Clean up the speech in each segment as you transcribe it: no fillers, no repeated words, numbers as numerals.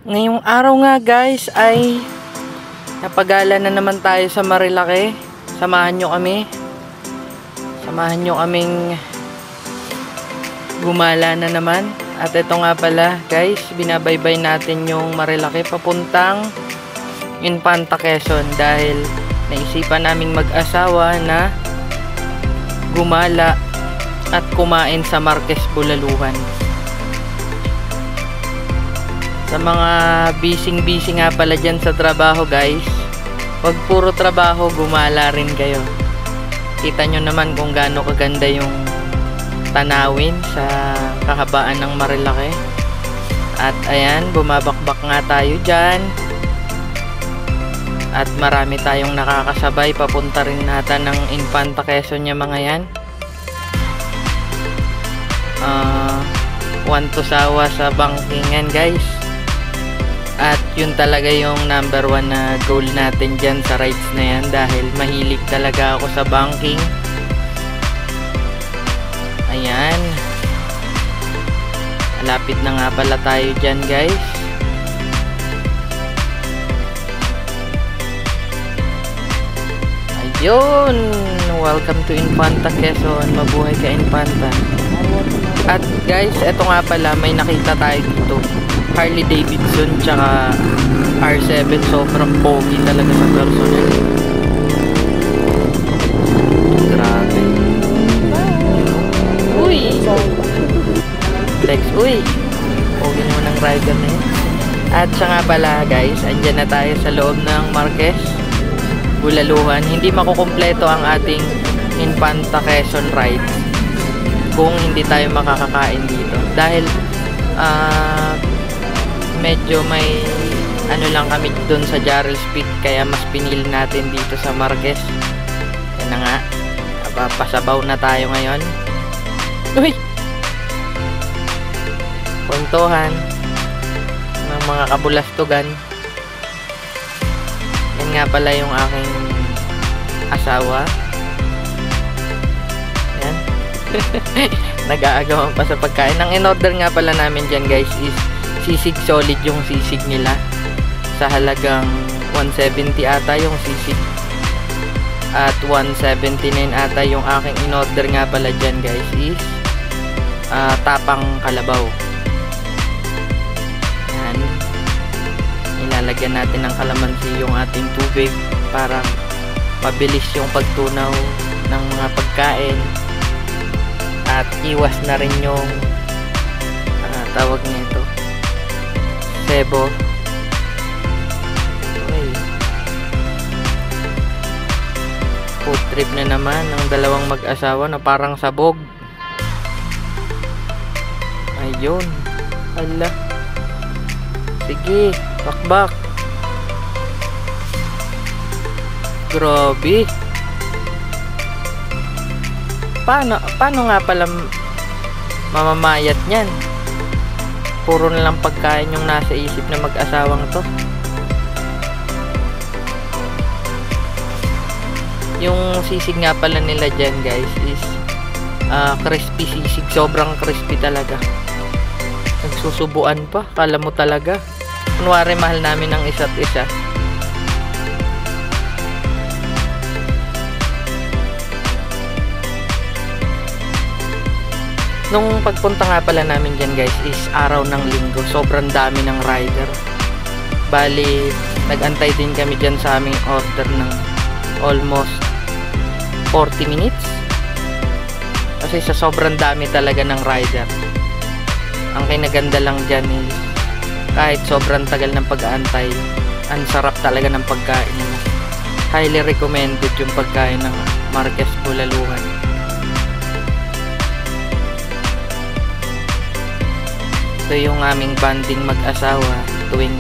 Ngayong araw nga guys ay napagala na naman tayo sa Marilaki. Samahan nyo kami. Samahan nyo kaming gumala na naman. At ito nga pala guys, binabaybay natin yung Marilaki papuntang Infanta, Quezon. Dahil naisipan naming mag-asawa na gumala at kumain sa Marquez Bulaluhan. Sa mga busy nga pala dyan sa trabaho guys, wag puro trabaho, gumala rin kayo. Kita nyo naman kung gaano kaganda yung tanawin sa kahabaan ng Marilaki. At ayan, bumabakbak nga tayo dyan. At marami tayong nakakasabay. Papunta rin natin ng Infanta, Quezon yung mga yan. Want to sawa sa bankingan guys. At yun talaga yung number 1 na goal natin dyan sa rides na yan. Dahil mahilig talaga ako sa banking. Ayan. Malapit na nga pala tayo dyan guys. Ayun. Welcome to Infanta, Quezon. Mabuhay ka Infanta. At guys, eto nga pala, may nakita tayo dito. Harley Davidson tsaka R7. Sobrang pogi talaga sa personal. Grabe. Uy! Lex, uy! Pogi naman ng rider na yun. At siya nga pala guys, andyan na tayo sa loob ng Marquez Bulaluhan. Hindi makukumpleto ang ating Infanta Quezon ride kung hindi tayo makakakain dito. Dahil medyo may ano lang kami doon sa Jarrell Speed, kaya mas pinili natin dito sa Marquez. Yan na nga, pasabaw na tayo ngayon. Uy! Puntuhan ng mga kabulastugan. Yan nga pala yung aking asawa. Yan. Nag-aagawan pa sa pagkain. Ang in-order nga pala namin dyan guys is sisig solid, yung sisig nila. Sa halagang 170 ata yung sisig. At 179 ata yung aking in-order nga pala dyan guys is tapang kalabaw. Yan. Ilalagyan natin ng kalamansi yung ating tubig para mabilis yung pagtunaw ng mga pagkain. At iwas na rin yung tawag nito, sebo. Okay. Food trip na naman ng dalawang mag-asawa na parang sabog. Ayun. Hala. Sige, bakbak. Grabe. Paano nga pala mamamayat niyan? Puro na lang pagkain yung nasa isip na mag-asawang to. Yung sisig nga pala nila dyan guys is crispy sisig. Sobrang crispy talaga. Nagsusubuan pa. Kala mo talaga kunwari mahal namin ng isa't isa. Nung pagpunta nga pala namin dyan guys is araw ng linggo. Sobrang dami ng rider. Bali, nag-antay din kami dyan sa aming order ng almost 40 minutes. Kasi sa sobrang dami talaga ng rider. Ang kinaganda lang dyan is kahit sobrang tagal ng pag-aantay, ang sarap talaga ng pagkain nila. Highly recommended yung pagkain ng Marquez Bulaluhan. Ito yung aming banding mag-asawa tuwing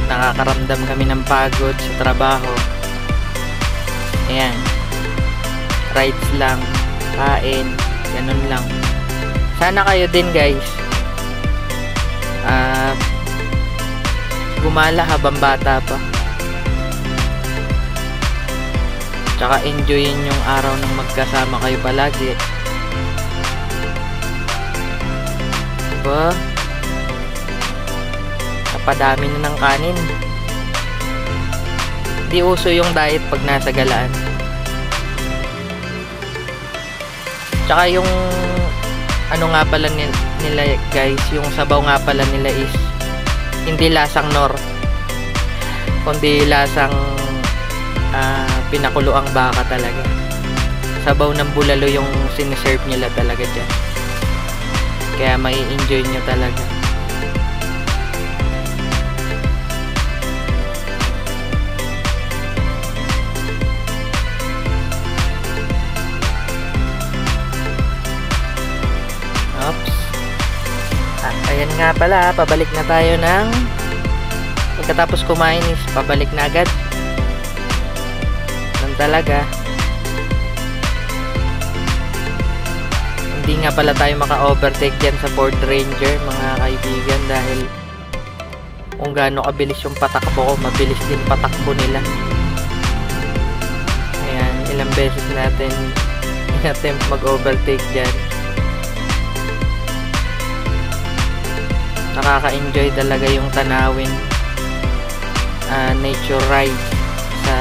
nakakaramdam kami ng pagod sa trabaho. Ayan. Rides lang, kain, ganun lang. Sana kayo din guys gumala habang bata pa. Tsaka enjoyin yung araw ng magkasama kayo palagi. Diba? magpapadami na ng kanin. Di uso yung diet pag nasa galaan. Tsaka yung ano nga pala nila guys, yung sabaw nga pala nila is hindi lasang nor, kundi lasang pinakuloang baka talaga. Sabaw ng bulalo yung siniserve nila talaga dyan. Kaya may enjoy nyo talaga. Oops. Ayan nga pala, pabalik na tayo ng pagkatapos kumain is pabalik na agad. Nan talaga. Hindi nga pala tayo maka-overtake dyan sa Ford Ranger mga kaibigan, dahil kung gaano kabilis yung patakbo ko, mabilis din patakbo nila. Ayan, ilang beses natin in-attempt mag-overtake dyan. Nakaka-enjoy talaga yung tanawin, nature ride sa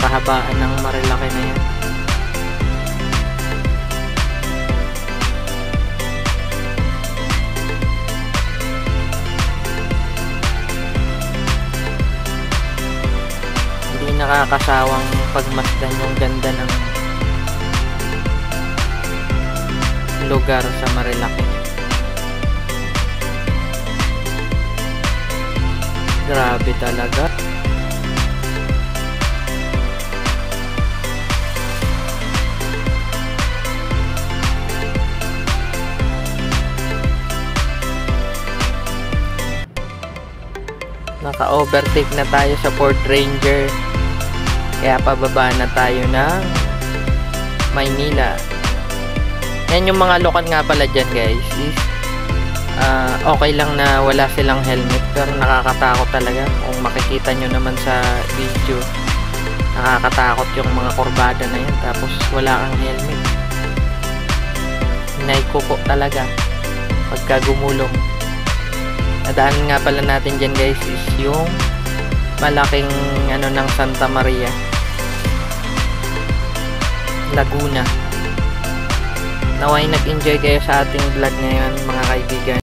kahabaan ng Marilaki na yan. Hindi nakakasawang pagmasdan yung ganda ng lugar sa Marilaki. Grabe talaga. Naka-overtake na tayo sa Ford Ranger. Kaya pababa na tayo ng Maynila. Yan yung mga lokal nga pala dyan guys is okay lang na wala silang helmet, pero nakakatakot talaga. Kung makikita nyo naman sa video, nakakatakot yung mga kurbada na yan tapos wala kang helmet. Naikupo talaga pagka gumulong. Nadaan nga pala natin dyan guys is yung malaking ano ng Santa Maria, Laguna. Naway nag-enjoy kayo sa ating vlog ngayon mga kaibigan.